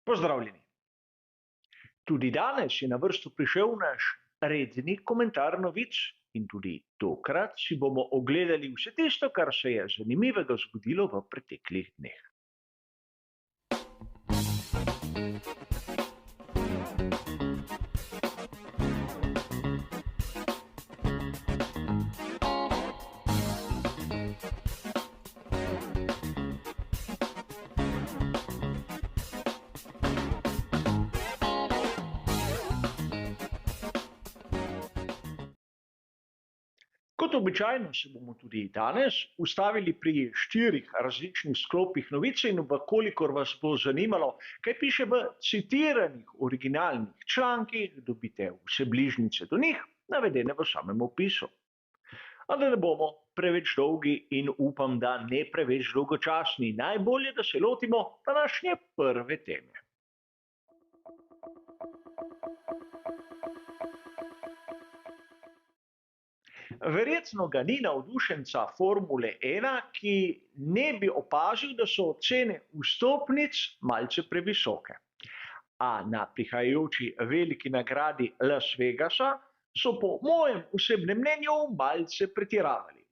Pozdravljeni. Tudi danes je na vrsto prišel naš redni komentar novic in tudi tokrat si bomo ogledali vse tisto, kar se je zanimivega zgodilo v preteklih dneh. Kot običajno se bomo tudi danes ustavili pri 4 različnih sklopih novice in kolikor vas bo zanimalo, kaj piše v citiranih originalnih člankih, dobite vse bližnjice do njih, navedene v samem opisu. A da ne bomo preveč dolgi in upam, da ne preveč dolgočasni, najbolje, da se lotimo današnje prve teme. Verjetno ga ni navdušenca Formule 1, ki ne bi opazil, da so cene vstopnic malce previsoke. A na prihajajoči veliki nagradi Las Vegasa so po mojem osebnem mnenju malce pretiravali.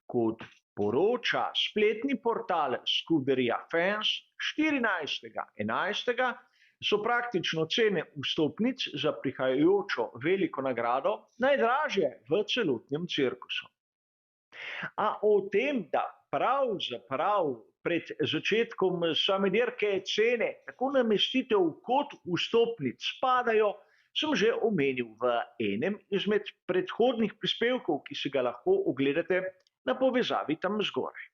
Kot poroča spletni portal Scuderia Fans 14.11. so praktično cene vstopnic za prihajajočo veliko nagrado najdražje v celotnem cirkusu. A o tem, da pravzaprav pred začetkom same dirke cene tako namestitev kot vstopnic spadajo, sem že omenil v enem izmed predhodnih prispevkov, ki si ga lahko ogledate na povezavi tam zgoraj.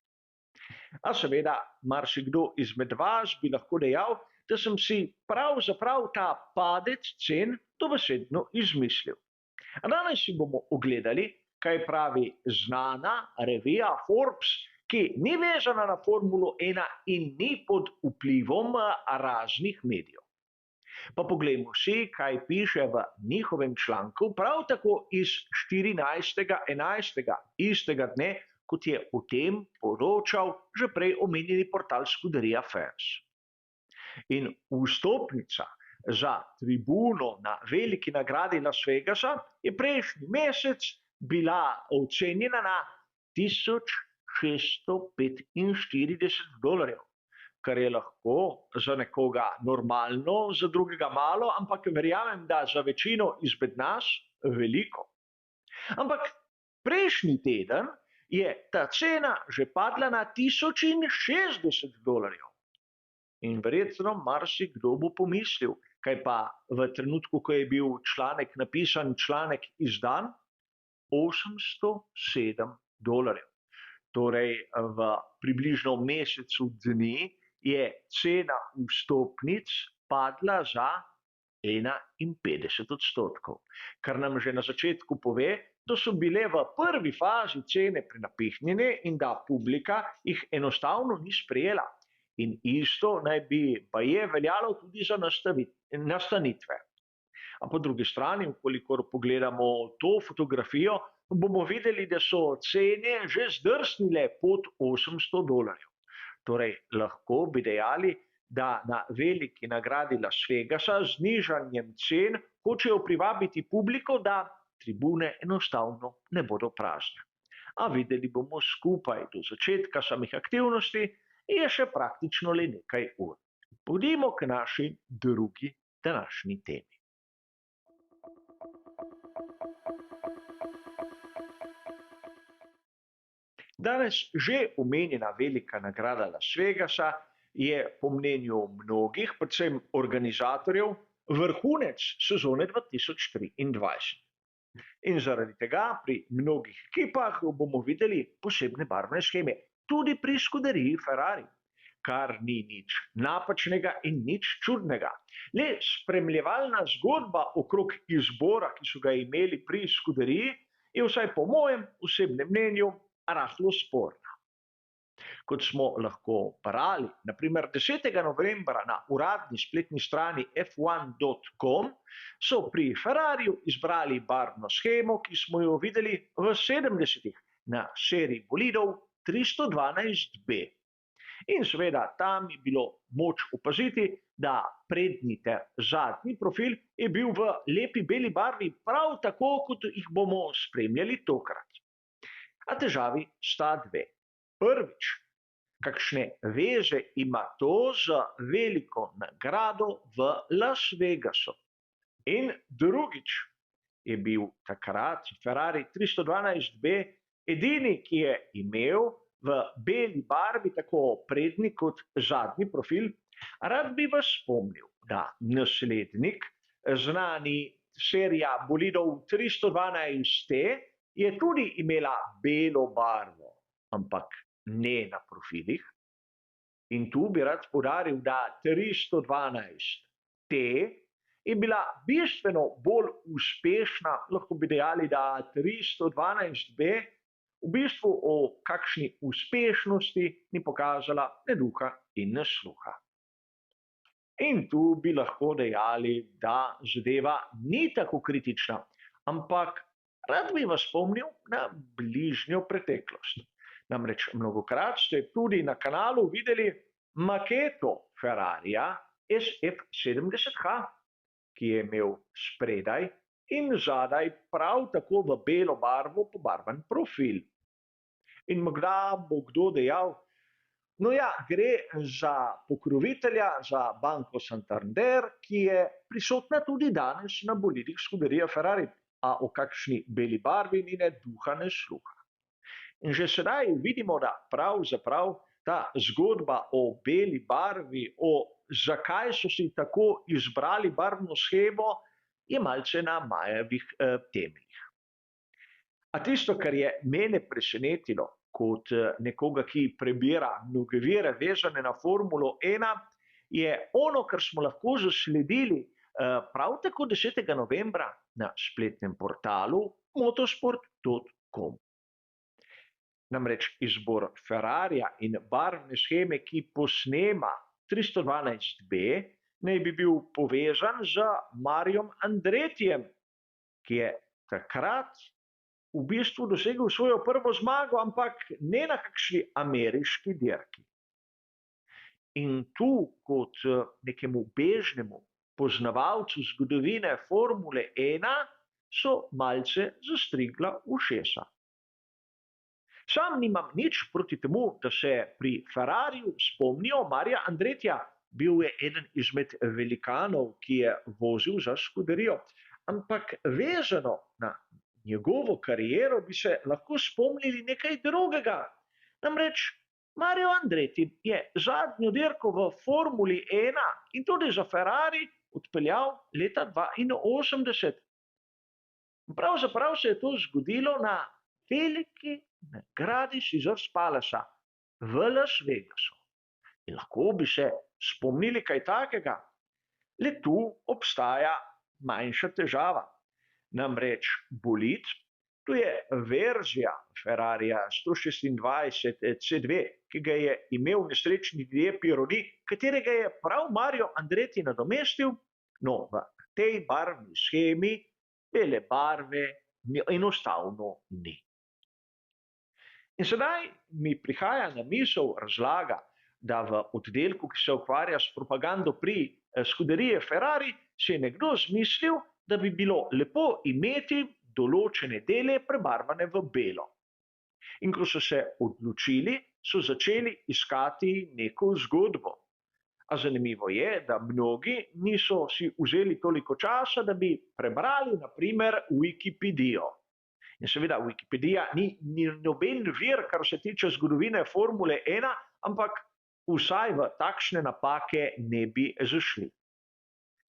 A seveda, marsikdo izmed vas bi lahko dejal, da sem si pravzaprav ta padec cen dobesedno izmislil. A danes si bomo ogledali, kaj pravi znana revija Forbes, ki ni vezana na Formulo 1 in ni pod vplivom raznih medijev. Pa poglejmo si, kaj piše v njihovem članku, prav tako iz 14.11. istega dne, kot je o tem poročal že prej omenjeni portal Scuderia Fans. In vstopnica za tribuno na veliki nagradi Las Vegasa je prejšnji mesec bila ocenjena na $1645, kar je lahko za nekoga normalno, za drugega malo, ampak verjamem, da za večino izmed nas veliko. Ampak prejšnji teden je ta cena že padla na $1060. In verjetno marsikdo bo pomislil, kaj pa v trenutku, ko je bil članek napisan, članek izdan, $807. Torej v približno mesecu dni je cena vstopnic padla za 51%, kar nam že na začetku pove, da so bile v prvi fazi cene prenapihnjene in da publika jih enostavno ni sprejela. In isto naj bi baje veljalo tudi za nastanitve. A po drugi strani, ukolikor pogledamo to fotografijo, bomo videli, da so cene že zdrsnile pod $800. Torej, lahko bi dejali, da na veliki nagradi Las Vegasa z znižanjem cen hočejo privabiti publiko, da tribune enostavno ne bodo prazne. A videli bomo skupaj do začetka samih aktivnosti, je še praktično le nekaj ur. Pojdimo k naši drugi današnji temi. Danes že omenjena velika nagrada Las Vegasa je po mnenju mnogih, predvsem organizatorjev, vrhunec sezone 2023. In zaradi tega pri mnogih ekipah bomo videli posebne barvne sheme. Tudi pri Scuderiji Ferrari, kar ni nič napačnega in nič čudnega. Le spremljevalna zgodba okrog izbora, ki so ga imeli pri Scuderiji, je vsaj po mojem osebnem mnenju rahlo sporna. Kot smo lahko brali, naprimer 10. novembra na uradni spletni strani f1.com, so pri Ferrariju izbrali barvno shemo, ki smo jo videli v 70. na seriji bolidov 312B. In seveda tam je bilo moč opaziti, da prednji ter zadnji profil je bil v lepi beli barvi, prav tako, kot jih bomo spremljali tokrat. A težavi sta dve. Prvič, kakšne veze ima to z veliko nagrado v Las Vegasu. In drugič, je bil takrat Ferrari 312B edini, ki je imel v beli barvi tako prednji kot zadnji profil. Rad bi vas spomnil, da naslednik, znani serija bolidov 312T, je tudi imela belo barvo, ampak ne na profilih. In tu bi rad poudaril, da 312T je bila bistveno bolj uspešna, lahko bi dejali, da 312B v bistvu o kakšni uspešnosti ni pokazala ne duha in ne sluha. In tu bi lahko dejali, da zadeva ni tako kritična, ampak rad bi vas spomnil na bližnjo preteklost. Namreč mnogokrat ste tudi na kanalu videli maketo Ferrarija SF70H, ki je imel spredaj in zadaj prav tako v belo barvo pobarvan profil. In morda bo kdo dejal, no ja, gre za pokrovitelja, za Banko Santander, ki je prisotna tudi danes na bolidih Scuderia Ferrari, a o kakšni beli barvi ni ne duha ne sluha. In že sedaj vidimo, da pravzaprav ta zgodba o beli barvi, o zakaj so si tako izbrali barvno shemo, je malce na majevih temeljih. A tisto, kar je mene presenetilo kot nekoga, ki prebira mnoge vire vezane na Formulo 1, je ono, kar smo lahko zasledili prav tako 10. novembra na spletnem portalu motorsport.com. Namreč izbor Ferrarija in barvne sheme, ki posnema 312B, naj bi bil povezan z Mariom Andretijem, ki je takrat v bistvu dosegel svojo prvo zmago, ampak ne na kakšni ameriški dirki. In tu kot nekemu bežnemu poznavalcu zgodovine Formule 1 so malce zastrigla ušesa. Sam nimam nič proti temu, da se pri Ferrariju spomnijo Marija Andretija. Bil je eden izmed velikanov, ki je vozil za Scuderijo. Ampak vezano na njegovo kariero bi se lahko spomnili nekaj drugega. Namreč Mario Andretti je zadnjo dirko v Formuli 1 in tudi za Ferrari odpeljal leta 1982. Pravzaprav se je to zgodilo na veliki nagradi Caesars Palacea v Las Vegasu. In lahko bi se spomnili kaj takega. Le tu obstaja manjša težava. Namreč bolid, tu je verzija Ferrarija 126 C2, ki ga je imel nesrečni Didier Pironi, katerega je prav Mario Andretti nadomestil, no v tej barvni shemi bele barve enostavno ni. In sedaj mi prihaja na misel razlaga, da v oddelku, ki se ukvarja s propagando pri Scuderie Ferrari, se je nekdo zmislil, da bi bilo lepo imeti določene dele prebarvane v belo. In ko so se odločili, so začeli iskati neko zgodbo. A zanimivo je, da mnogi niso si vzeli toliko časa, da bi prebrali na primer Wikipedijo. In seveda Wikipedija ni noben vir, kar se tiče zgodovine Formule 1, ampak vsaj v takšne napake ne bi zašli.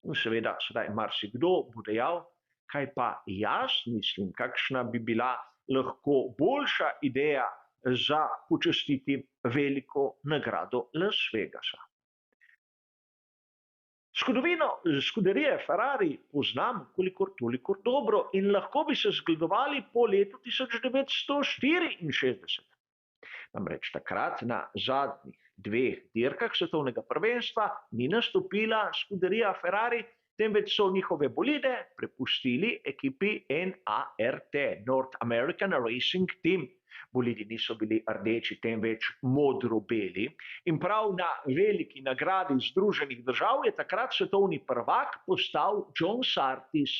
In seveda sedaj marsikdo bo dejal, kaj pa jaz mislim, kakšna bi bila lahko boljša ideja za počastiti veliko nagrado Las Vegasa. Zgodovino Scuderie Ferrari poznam kolikor toliko dobro in lahko bi se zgledovali po letu 1964. Namreč takrat na zadnjih dveh dirkah svetovnega prvenstva ni nastopila Scuderia Ferrari, temveč so njihove bolide prepustili ekipi NART, North American Racing Team. bolidi niso bili rdeči, temveč modro-beli. In prav na veliki nagradi Združenih držav je takrat svetovni prvak postal John Surtees.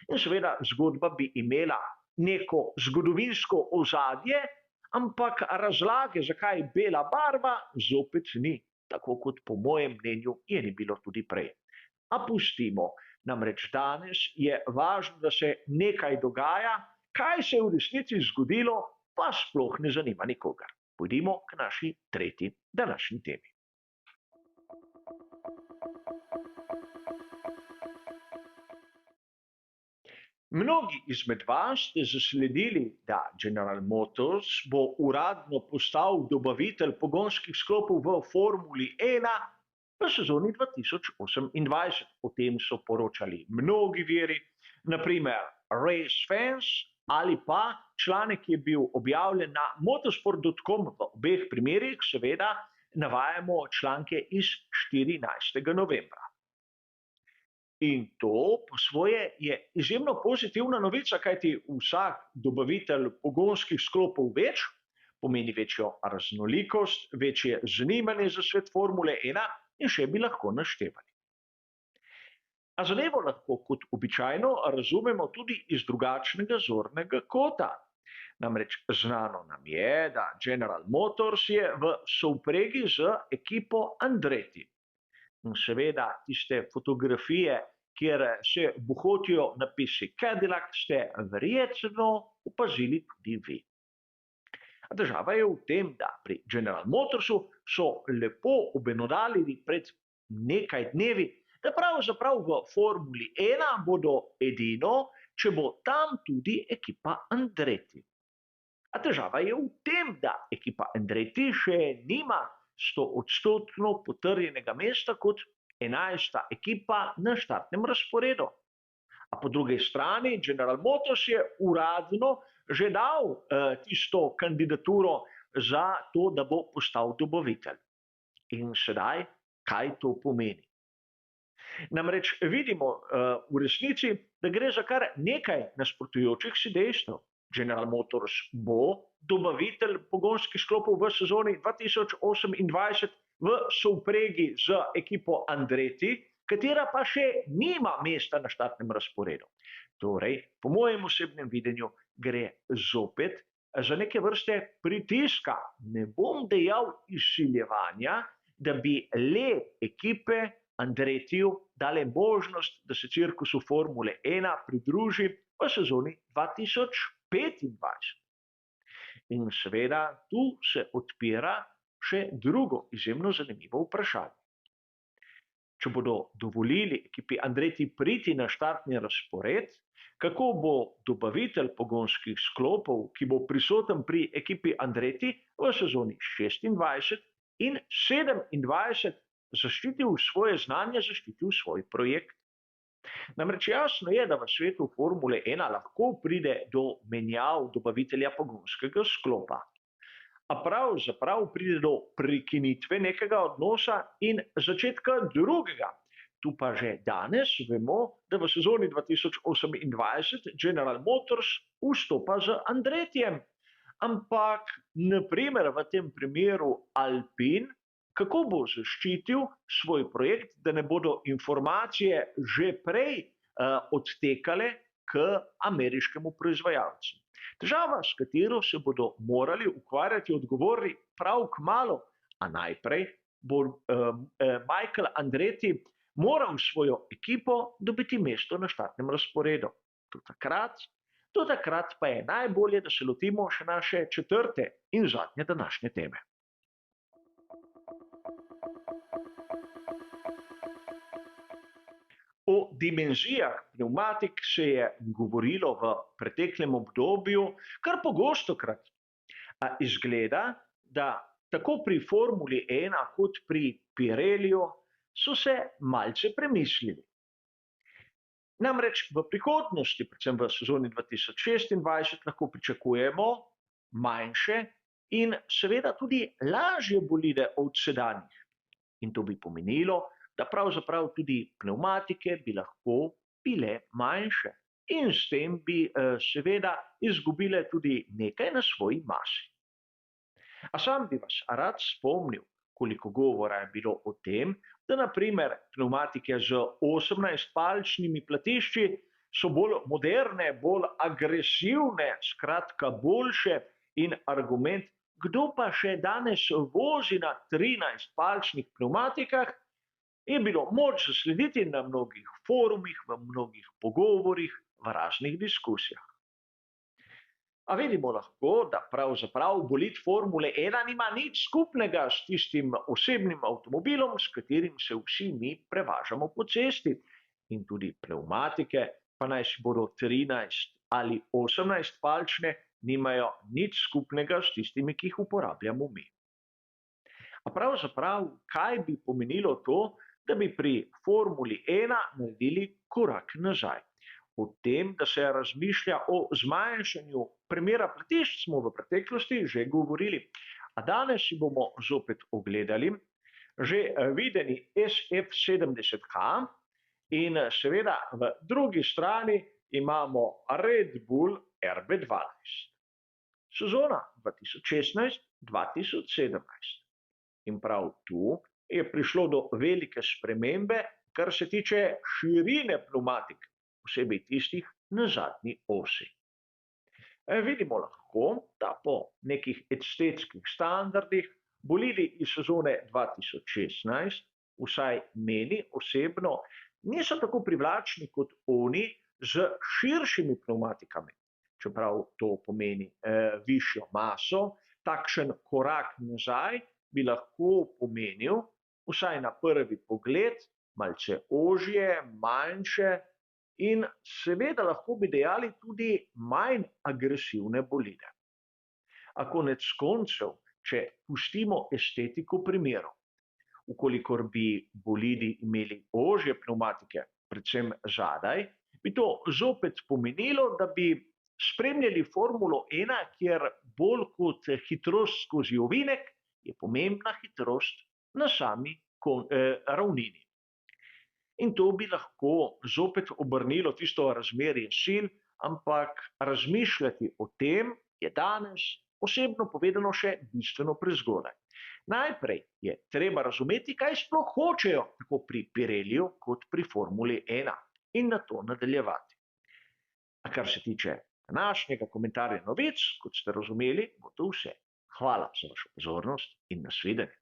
In seveda zgodba bi imela neko zgodovinsko ozadje, ampak razlage, zakaj bela barva, zopet ni, tako kot po mojem mnenju je ni bilo tudi prej. A pustimo, namreč danes je važno, da se nekaj dogaja, kaj se je v resnici zgodilo, pa sploh ne zanima nikogar. Pojdimo k naši tretji današnji temi. Mnogi izmed vas ste zasledili, da General Motors bo uradno postal dobavitelj pogonskih sklopov v Formuli 1 v sezoni 2028. O tem so poročali mnogi viri, naprimer Race Fans ali pa članek, ki je bil objavljen na motorsport.com. V obeh primerih seveda navajamo članke iz 14. novembra. In to po svoje je izjemno pozitivna novica, kajti vsak dobavitelj pogonskih sklopov več pomeni večjo raznolikost, večje zanimanje za svet Formule 1 in še bi lahko naštevali. A zadevo lahko kot običajno razumemo tudi iz drugačnega zornega kota. Namreč znano nam je, da General Motors je v sovpregi z ekipo Andretti. In seveda tiste fotografije, kjer se bohotijo napisi Cadillac, ste verjetno opazili tudi vi. A država je v tem, da pri General Motorsu so lepo obenodalili pred nekaj dnevi, da pravzaprav v Formuli 1 bodo edino, če bo tam tudi ekipa Andretti. A težava je v tem, da ekipa Andretti še nima 100% potrjenega mesta kot 11. ekipa na štartnem razporedu. A po drugi strani General Motors je uradno že dal tisto kandidaturo za to, da bo postal dobavitelj. In sedaj, kaj to pomeni? Namreč vidimo v resnici, da gre za kar nekaj nasprotujočih si dejstev. General Motors bo dobavitelj pogonskih sklopov v sezoni 2028 v sovpregi z ekipo Andretti, katera pa še nima mesta na štartnem razporedu. Torej, po mojem osebnem videnju gre zopet za neke vrste pritiska, ne bom dejal izsiljevanja, da bi le ekipe Andrettiju dale možnost, da se cirkusu Formule 1 pridruži v sezoni 2025. In seveda tu se odpira še drugo izjemno zanimivo vprašanje. Če bodo dovolili ekipi Andretti priti na štartni razpored, kako bo dobavitelj pogonskih sklopov, ki bo prisoten pri ekipi Andretti v sezoni 26 in 27, zaščitil svoje znanje, zaščitil svoj projekt. Namreč jasno je, da v svetu Formule 1 lahko pride do menjav dobavitelja pogonskega sklopa. A pravzaprav pride do prekinitve nekega odnosa in začetka drugega. Tu pa že danes vemo, da v sezoni 2028 General Motors vstopa z Andrettijem. Ampak, naprimer v tem primeru Alpine, kako bo zaščitil svoj projekt, da ne bodo informacije že prej odtekale k ameriškemu proizvajalcu. Težava, s katero se bodo morali ukvarjati odgovorni prav kmalu, a najprej bo Michael Andretti moral svojo ekipo dobiti mesto na štartnem razporedu. Do takrat pa je najbolje, da se lotimo še naše četrte in zadnje današnje teme. O dimenzijah pnevmatik se je govorilo v preteklem obdobju kar pogostokrat. A izgleda, da tako pri Formuli 1 kot pri Pirelliju so se malce premislili. Namreč v prihodnosti, predvsem v sezoni 2026, lahko pričakujemo manjše in seveda tudi lažje bolide od sedanjih. In to bi pomenilo, da pravzaprav tudi pnevmatike bi lahko bile manjše. in s tem bi seveda izgubile tudi nekaj na svoji masi. A sam bi vas rad spomnil, koliko govora je bilo o tem, da na primer pnevmatike z 18-palčnimi platišči so bolj moderne, bolj agresivne, skratka boljše in argument, kdo pa še danes vozi na 13-palčnih pnevmatikah, je bilo moč zaslediti na mnogih forumih, v mnogih pogovorih, v raznih diskusijah. A vidimo lahko, da pravzaprav bolid Formule 1 nima nič skupnega s tistim osebnim avtomobilom, s katerim se vsi mi prevažamo po cesti. In tudi pnevmatike, pa naj si bodo 13 ali 18-palčne, nimajo nič skupnega s tistimi, ki jih uporabljamo mi. A pravzaprav, kaj bi pomenilo to, da bi pri Formuli 1 naredili korak nazaj? O tem, da se razmišlja o zmanjšanju premera platišč, smo v preteklosti že govorili. A danes si bomo zopet ogledali že videni SF70H in seveda v drugi strani imamo Red Bull RB12. Sezona 2016-2017. In prav tu je prišlo do velike spremembe, kar se tiče širine pnevmatik, posebej tistih na zadnji osi. Vidimo lahko, da po nekih estetskih standardih bolidi iz sezone 2016, vsaj meni osebno, niso tako privlačni kot oni z širšimi pnevmatikami. Čeprav to pomeni višjo maso, takšen korak nazaj bi lahko pomenil, vsaj na prvi pogled, malce ožje, manjše, in seveda lahko bi dejali tudi manj agresivne bolide. A konec koncev, če pustimo estetiko primeru, ukolikor bi bolidi imeli ožje pnevmatike, predvsem zadaj, bi to zopet pomenilo, da bi spremljali Formulo 1, kjer bolj kot hitrost skozi ovinek je pomembna hitrost na sami ravnini. In to bi lahko zopet obrnilo tisto razmerje sil, ampak razmišljati o tem je danes osebno povedano še bistveno prezgodaj. Najprej je treba razumeti, kaj sploh hočejo tako pri Pirelliju kot pri Formuli 1 in na to nadaljevati. A kar se tiče današnjega komentarja novic, kot ste razumeli, bo to vse. Hvala za vašo pozornost in nasvidenje.